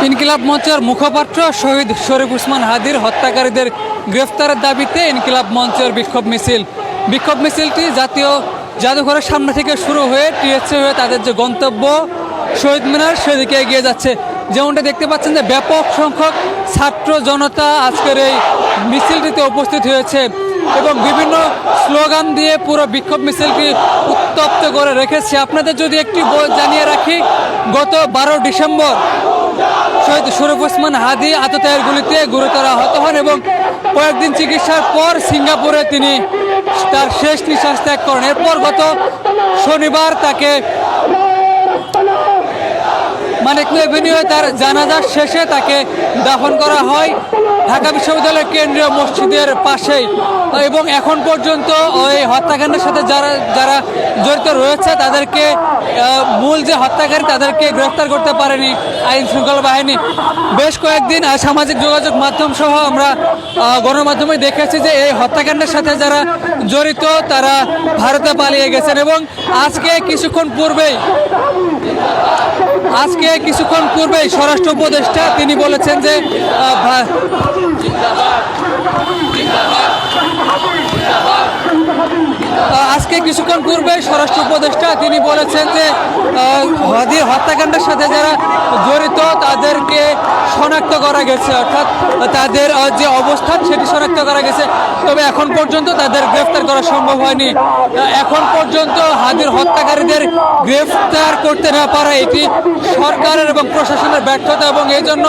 ইনকিলাব মঞ্চের মুখপাত্র শহীদ শরীফ ওসমান হাদির হত্যাকারীদের গ্রেফতারের দাবিতে ইনকিলাব মঞ্চের বিক্ষোভ মিছিলটি জাতীয় জাদুঘরের সামনে থেকে শুরু হয়ে টিএসসি হয়ে তাদের যে গন্তব্য শহীদ মিনার সেদিকে এগিয়ে যাচ্ছে। যেমনটা দেখতে পাচ্ছেন যে ব্যাপক সংখ্যক ছাত্র জনতা আজকের এই মিছিলটিতে উপস্থিত হয়েছে এবং বিভিন্ন স্লোগান দিয়ে পুরো বিক্ষোভ মিছিলটি উত্তপ্ত করে রেখেছে। আপনাদের যদি একটি জানিয়ে রাখি, গত 12 ডিসেম্বর শহীদ শরীফ ওসমান হাদি আততায়ীর গুলিতে গুরুতর আহত হন এবং কয়েকদিন চিকিৎসার পর সিঙ্গাপুরে তিনি তার শেষ নিঃশ্বাস ত্যাগ করেন। এরপর গত শনিবার তাকে মানিক এভিনিউয়ে তার জানাজা শেষে তাকে দাফন করা হয় ঢাকা বিশ্ববিদ্যালয়ের কেন্দ্রীয় মসজিদের পাশেই। এবং এখন পর্যন্ত ওই হত্যাকাণ্ডের সাথে যারা জড়িত রয়েছে তাদেরকে মূল যে হত্যাকারী তাদেরকে গ্রেফতার করতে পারেনি আইন শৃঙ্খলা বাহিনী। বেশ কয়েকদিন সামাজিক যোগাযোগ মাধ্যম সহ আমরা গণমাধ্যমে দেখেছি যে এই হত্যাকাণ্ডের সাথে যারা জড়িত তারা ভারতে পালিয়ে গেছেন এবং আজকে কিছুক্ষণ পূর্বেই স্বরাষ্ট্র উপদেষ্টা তিনি বলেছেন যে স্বরাষ্ট্র উপদেষ্টা তিনি বলেছেন যে হাদির হত্যাকাণ্ডের সাথে যারা জড়িত তাদেরকে শনাক্ত করা গেছে, অর্থাৎ তাদের যে অবস্থান সেটি শনাক্ত করা গেছে, তবে এখন পর্যন্ত তাদের গ্রেফতার করা সম্ভব হয়নি। এখন পর্যন্ত হাদির হত্যাকারীদের গ্রেফতার করতে না পারা এটি সরকারের এবং প্রশাসনের ব্যর্থতা এবং এই জন্য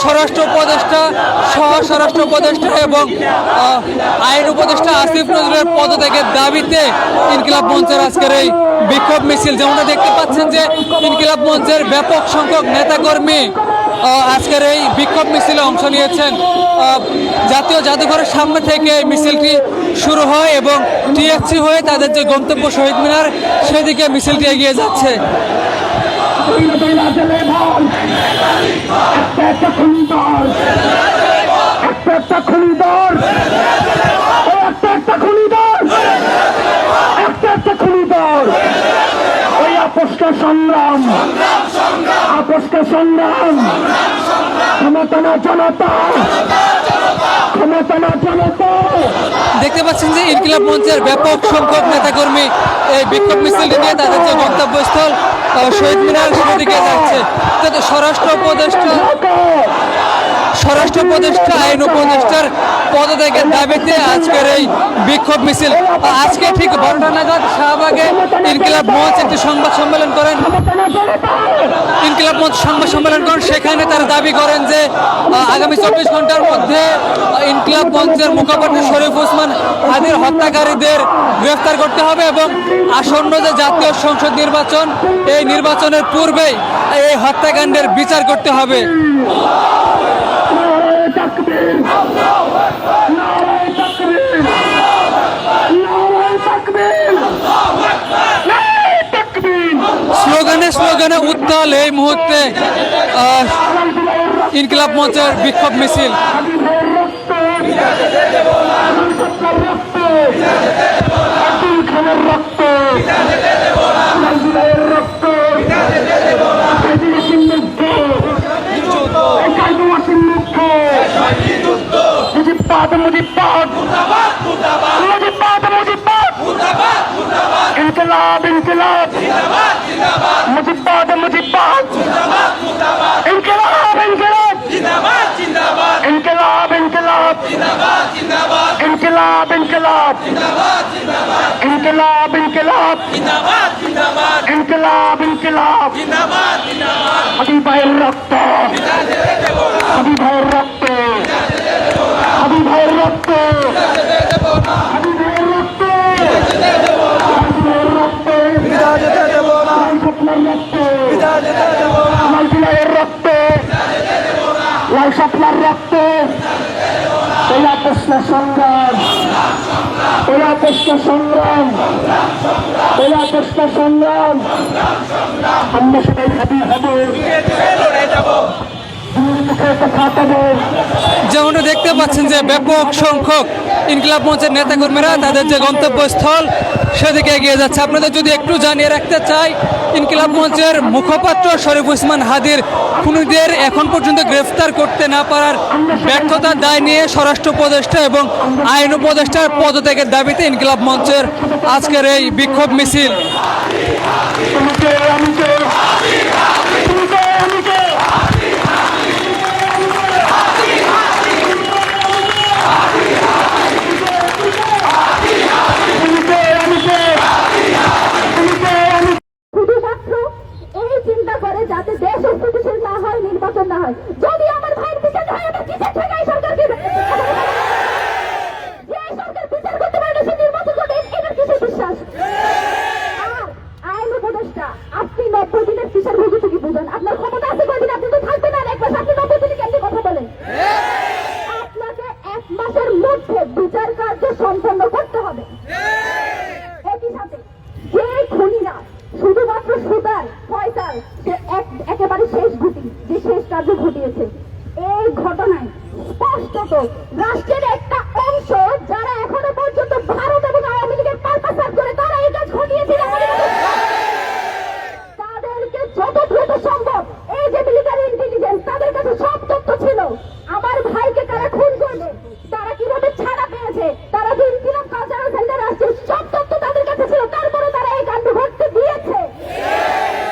স্বরাষ্ট্র উপদেষ্টা সহ স্বরাষ্ট্র উপদেষ্টা এবং আইন উপদেষ্টা আসিফ নজরুলের পদত্যাগের দাবিতে ইনকিলাব মঞ্চের আজকের এই বিক্ষোভ মিছিল। যেমনটা দেখতে পাচ্ছেন যে ইনকিলাব মঞ্চের ব্যাপক সংখ্যক নেতাকর্মী আজকের এই বিক্ষোভ মিছিলে অংশ নিয়েছেন। জাতীয় জাদুঘরের সামনে থেকে মিছিলটি শুরু হয় এবং টিএসসি হয়ে তাদের যে গন্তব্য শহীদ মিনার সেদিকে মিছিলটি এগিয়ে যাচ্ছে। সংগ্রাম দেখতে পাচ্ছেন যে ইনকিলাব মঞ্চের ব্যাপক সংখ্যক নেতাকর্মী এই বিক্ষোভ মিছিলটি নিয়ে তাদের যে গন্তব্যস্থল শহীদ মিনার সেদিকে যাচ্ছে। স্বরাষ্ট্র উপদেষ্টা আইন উপদেষ্টার পদত্যাগের দাবিতে আজকের এই বিক্ষোভ মিছিল। আজকে ঠিক 12টা নাগাদ শাহবাগে ইনকিলাব মঞ্চ একটি সংবাদ সম্মেলন করেন। সেখানে তারা দাবি করেন যে আগামী 24 ঘন্টার মধ্যে ইনকিলাব মঞ্চের মুখপাত্র শরীফ ওসমান হাদির হত্যাকারীদের গ্রেফতার করতে হবে এবং আসন্ন যে জাতীয় সংসদ নির্বাচন এই নির্বাচনের পূর্বেই এই হত্যাকাণ্ডের বিচার করতে হবে। স্লোগানে উত্তাল এই মুহূর্তে ইনকিলাব মঞ্চের বিক্ষোভ মিছিল। इनकलाब इनकलाब मुजिबाद मुजिबाद इनकलाब इनकलाब इनकलाब इनकलाब इनकलाब इनकलाब इनकलाब इनकलाब इनकलाब इनकलाब अभी भाइर रक्त अभी भाइर रक्त अभी भाइर रक्त লাল শাপলার রক্ত সংগ্রাম আমরা সবাই হাজির হব, যেমনটা দেখতে পাচ্ছেন যে ব্যাপক সংখ্যক ইনকিলাব মঞ্চের নেতাকর্মীরা তাদের যে গন্তব্যস্থল সেদিকে এগিয়ে যাচ্ছে। আপনাদের যদি একটু জানিয়ে রাখতে চাই, ইনকিলাব মঞ্চের মুখপাত্র শরীফ ওসমান হাদির খুনিদের এখন পর্যন্ত গ্রেফতার করতে না পারার ব্যর্থতার দায় নিয়ে স্বরাষ্ট্র উপদেষ্টা এবং আইন উপদেষ্টার পদত্যাগের দাবিতে ইনকিলাব মঞ্চের আজকের এই বিক্ষোভ মিছিল। তুমি কে, আমি কে? তুমি কে, আমি কে? তুমি কে, আমি কে? তুমি কে, আমি কে? শুধুমাত্র এই চিন্তা করে যাতে দেশ স্থিতিশীল না হয়, নির্বাচন না হয়। যদি আমার ভাইয়ের বিচার হয়, আমি কিসের থেকে এই সরকারকে যে সরকার বিচার করতে পারে না, সে নির্বাচন করবে, এটা কিসের বিশ্বাস? আর আইন উপদেষ্টা, আপনি 90 দিনের কিসের ভুগি বুঝেন? আপনার ক্ষমতা আছে কয়দিন? আপনি তো থাকবেন না এক মাস, আপনি 90 দিনে কেমনি কথা বলেন? আপনাকে 1 মাসের মধ্যে বিচার কার্য সম্পন্ন করতে হবে। একই সাথে যে খুনিরা শুধুমাত্র সুতার ফয়সাল, সে একেবারে শেষ ঘটি, যে শেষ কার্য ঘটিয়েছে এই ঘটনায় স্পষ্টত রাষ্ট্রের একটা অংশ যারা এখনো পর্যন্ত ভারত এবং আওয়ামী লীগের পারপাস করে তারা এই কাজ ঘটিয়েছিল। তাদেরকে যত দ্রুত সম্ভব, এই যে মিলিটারি ইন্টেলিজেন্স, তাদের কাছে সব তথ্য ছিল। আমার ভাইকে তারা খুন করবে, তারা কিভাবে ছাড়া পেয়েছে, তারা যে ইনকিলাব কালচারাল সেন্টার আসছে, সব তথ্য তাদের কাছে ছিল। তারপরে তারা এই কাণ্ড ঘটতে দিয়েছে।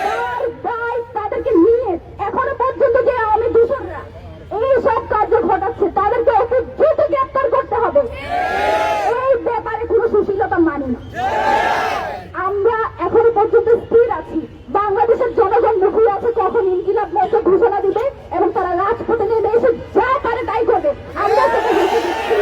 তার দায় তাদেরকে নিয়ে এখনো পর্যন্ত যে আওয়ামী দূষণরা এই সব কার্য ঘটাচ্ছে, তাদেরকে অতি দ্রুত গ্রেপ্তার করতে হবে। এই ব্যাপারে কোনো সুশীলতা মানি না। আমরা এখনো পর্যন্ত স্থির আছি। বাংলাদেশের জনগণ মুখিয়ে আছে কখন ইনকিলাব মঞ্চ ঘোষণা দিবে এবং তারা রাজপথে নেমে এসে যা পারে তাই করবে। আমরা সেটা দেখে দিচ্ছি।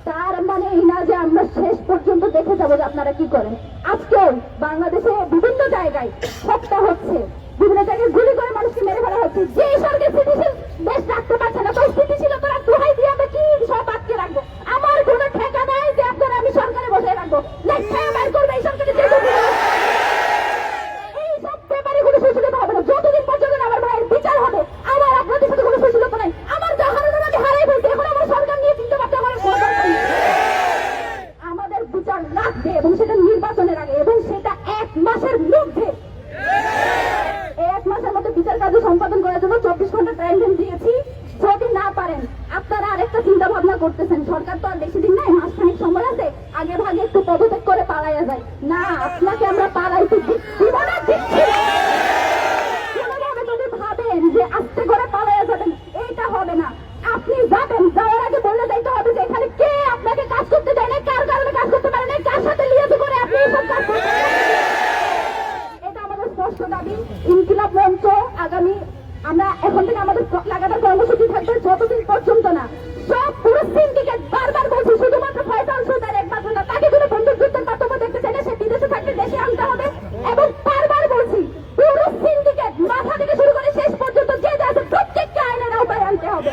তার মানে এই না যে আমরা শেষ পর্যন্ত দেখে যাবো যে আপনারা কি করেন। আজকেও বাংলাদেশে বিভিন্ন জায়গায় হত্যা হচ্ছে, বিভিন্ন জায়গায় গুলি করে মানুষকে মেরে ফেলা হচ্ছে। যে সরকার স্থিতিশীল দেশ রাখতে পারছে না, তো স্থিতিশীলতার দোহাই দিয়ে আমরা কি সব আটকে রাখবো? আমার কোনো ঠেকা নাই যে আপনারা আমি সরকারে বসে রাখবো। লেখায় বের করবে এই সরকারের যে এই সব ব্যাপারে কোনো সুশীলতা হবে না। যতদিন পর্যন্ত না আমার ভাইয়ের বিচার হবে, আমার আপনাদের সাথে কোনো সুশীলতা নাই। আমার যা হারানোর আমি হারাই ফেলছি, এখন আমার সরকার নিয়ে চিন্তা ভাবনা করার কোনো দরকার নেই। আমাদের বিচার লাগবে এবং সেটা নির্বাচনের আগে, এবং সেটা 1 মাসের মধ্যে। 1 মাসের মধ্যে বিচার কার্য সম্পাদন করার জন্য 24 ঘন্টা টাইম দিয়েছি। যদি না পারেন, আপনারা আরেকটা চিন্তা ভাবনা করতেছেন, সরকার তো আর বেশি দিন নাই, মাসখানেক সময় আছে, আগে ভাগে একটু পদত্যাগ করে পালাইয়া যায় না। আপনাকে আমরা পালাইতে দিব না, দিচ্ছি না। কোনোভাবে যদি ভাবেন যে আস্তে করে পালাইয়া যাবেন, এইটা হবে না। আপনি যাবেন, যাওয়ার আগে বলে যাইতে হবে যে এখানে কে আপনাকে কাজ করতে দেয় না, কার কারণে কাজ করতে পারে না, কার সাথে লিয়াজু করে আপনি এইসব কাজ করতে পারেন। এটা আমাদের স্পষ্ট দাবি। ইনকিলাব মঞ্চ আগামী, আমরা এখন থেকে আমাদের লাগাতার কর্মসূচি থাকবে যতদিন পর্যন্ত না সব পুরো সিন্ডিকেট, বারবার বলছি, শুধুমাত্র ফয়সাল সুতার একমাত্র না, তাকে কোনো বন্দুকযুদ্ধের মাধ্যমে দেখতে চাইলে সে বিদেশে থাকতে দেশে আনতে হবে। এবং বারবার বলছি, পুরো সিন্ডিকেট মাথা থেকে শুরু করে শেষ পর্যন্ত যে যা আছে প্রত্যেককে আইনের আওতায় আনতে হবে।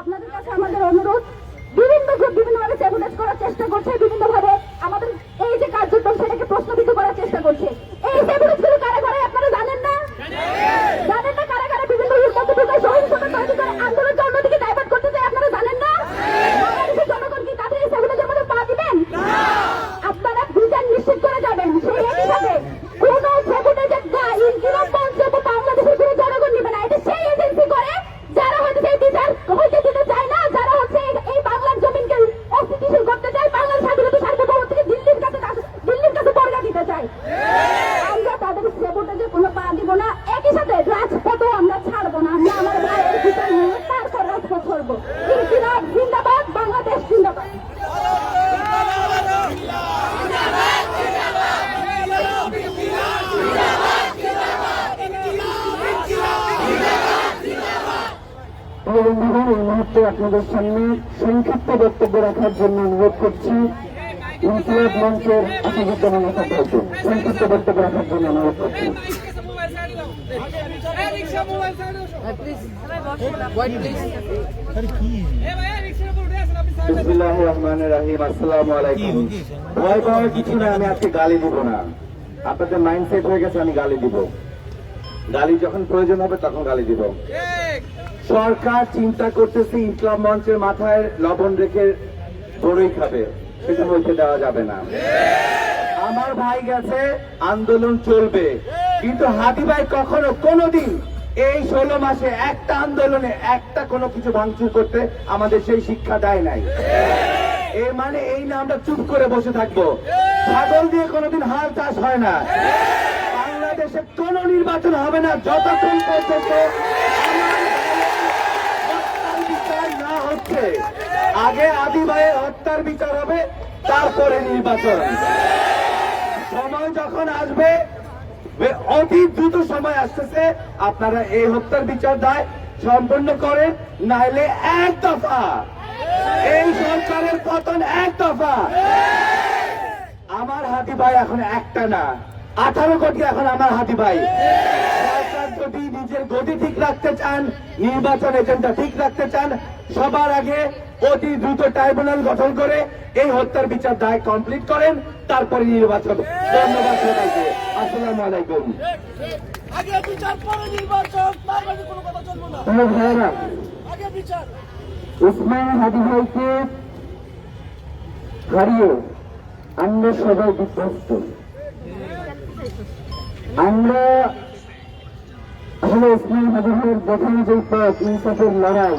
আপনাদের কাছে আমাদের অনুরোধ, বিভিন্ন গ্রুপ বিভিন্নভাবে স্যাবোটেজ করার চেষ্টা করছে, বিভিন্নভাবে আমাদের এই যে কার্যক্রম সেটাকে প্রশ্নবিদ্ধ করার চেষ্টা করছে। এই স্যাবোটেজগুলো কারা করে আপনারা জানেন না? জানেন না কারা কারা বিভিন্ন মধ্যে ঢুকায় সহিংসতা তৈরি করে আন্দোলনকে অন্যদিকে ডাইভার্ট করতে চায়? আপনারা জানেন না? বাংলাদেশের জনগণ কি তাদের এই স্যাবোটেজের মধ্যে পা দিবেন? আপনারা বিচার নিশ্চিত করে যাবেন। সেই একইভাবে কোন স্যাবোটেজের দায় ইনকিলাব মঞ্চ এবং বাংলাদেশের কোনো জনগণ নেবে না। এটা সেই এজেন্সি করে যারা হয়তো সেই বিচার হইতে দিতে চায় না, যারা হচ্ছে এই বাংলার জমিনকে অস্থিতিশীল করতে চায়, বাংলার স্বাধীনতা সার্বভৌমত্বকে দিল্লির কাছে বর্গা দিতে চায়। আমরা তাদের সেবটাতে কোনো পা দিব না। একই সাথে রাজপথও আমরা ছাড়বো না। আমরা আমার ভাইয়ের বিচার নিয়ে তারপর রাজপথ করবো। ইনকিলাব জিন্দাবাদ, বাংলাদেশ জিন্দাবাদ। বন্ধুগণ, এই মুহূর্তে আপনাদের সামনে সংক্ষিপ্ত বক্তব্য রাখার জন্য অনুরোধ করছি ইনকিলাব মঞ্চের আসাদুজ্জামান ভাইকে সংক্ষিপ্ত বক্তব্য রাখার জন্য অনুরোধ করছি। বিসমিল্লাহির রহমানির রহিম। আসসালামু আলাইকুম। ভয় পাওয়ার কিছু না, আমি আজকে গালি দিব না। আপনাদের মাইন্ডসেট হয়ে গেছে আমি গালি দিব। গালি যখন প্রয়োজন হবে তখন গালি দিব। সরকার চিন্তা করতেছে ইসলাম মঞ্চের মাথায় লবণ রেখে বড়ই খাবে, সেটা হইতে দেওয়া যাবে না। আমার ভাই গেছে, আন্দোলন চলবে, কিন্তু হাদি ভাই কখনো কোনোদিন এই 16 মাসে একটা আন্দোলনে একটা কোনো কিছু ভাঙচুর করতে আমাদের সেই শিক্ষা দেয় নাই। এর মানে এই না আমরা চুপ করে বসে থাকবো। ছাগল দিয়ে কোনোদিন হাল চাষ হয় না। বাংলাদেশে কোন নির্বাচন হবে না যতক্ষণ পর্যন্ত হত্যার বিচার না হচ্ছে। আগে আদি ভাইয়ের হত্যার বিচার হবে, তারপরে নির্বাচন। সময় যখন আসবে, অতি দ্রুত সময় আসতেছে, আপনারা এই হত্যার বিচার দায় সম্পন্ন করেন, নাইলে এক দফা এই সরকারের পতন, এক দফা। আমার হাতি ভাই এখন একটা না, 18 কোটি এখন আমার হাতি ভাই। সরকার যদি নিজের গতি ঠিক রাখতে চান, নির্বাচন এজেন্ডা ঠিক রাখতে চান, সবার আগে অতি দ্রুত ট্রাইব্যুনাল গঠন করে এই হত্যার বিচার দায় কমপ্লিট করেন, তারপরে নির্বাচন। ধন্যবাদ সবাইকে। আসসালামু আলাইকুম। আগে বিচার পরে নির্বাচন, তার মানে কোনো কথা চলবে না। প্রিয় ভাইয়েরা, আগে বিচার। উসমান হাদি ভাইকে হারিয়ে আমরা সবাই বিধ্বস্ত। আমরা আসলে উসমান হাদি ভাইয়ের দেখানো যে পথ, ইনসাফের লড়াই,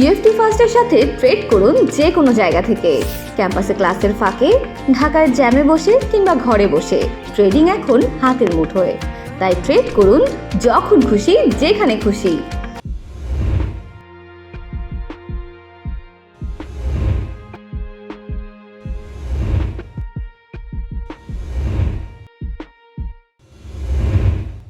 ইউএফটি ফার্স্টের সাথে ট্রেড করুন যে কোনো জায়গা থেকে। ক্যাম্পাসে ক্লাসের ফাঁকে, ঢাকার জ্যামে বসে কিংবা ঘরে বসে, ট্রেডিং এখন হাতের মুঠোয়। তাই ট্রেড করুন যখন খুশি, যেখানে খুশি।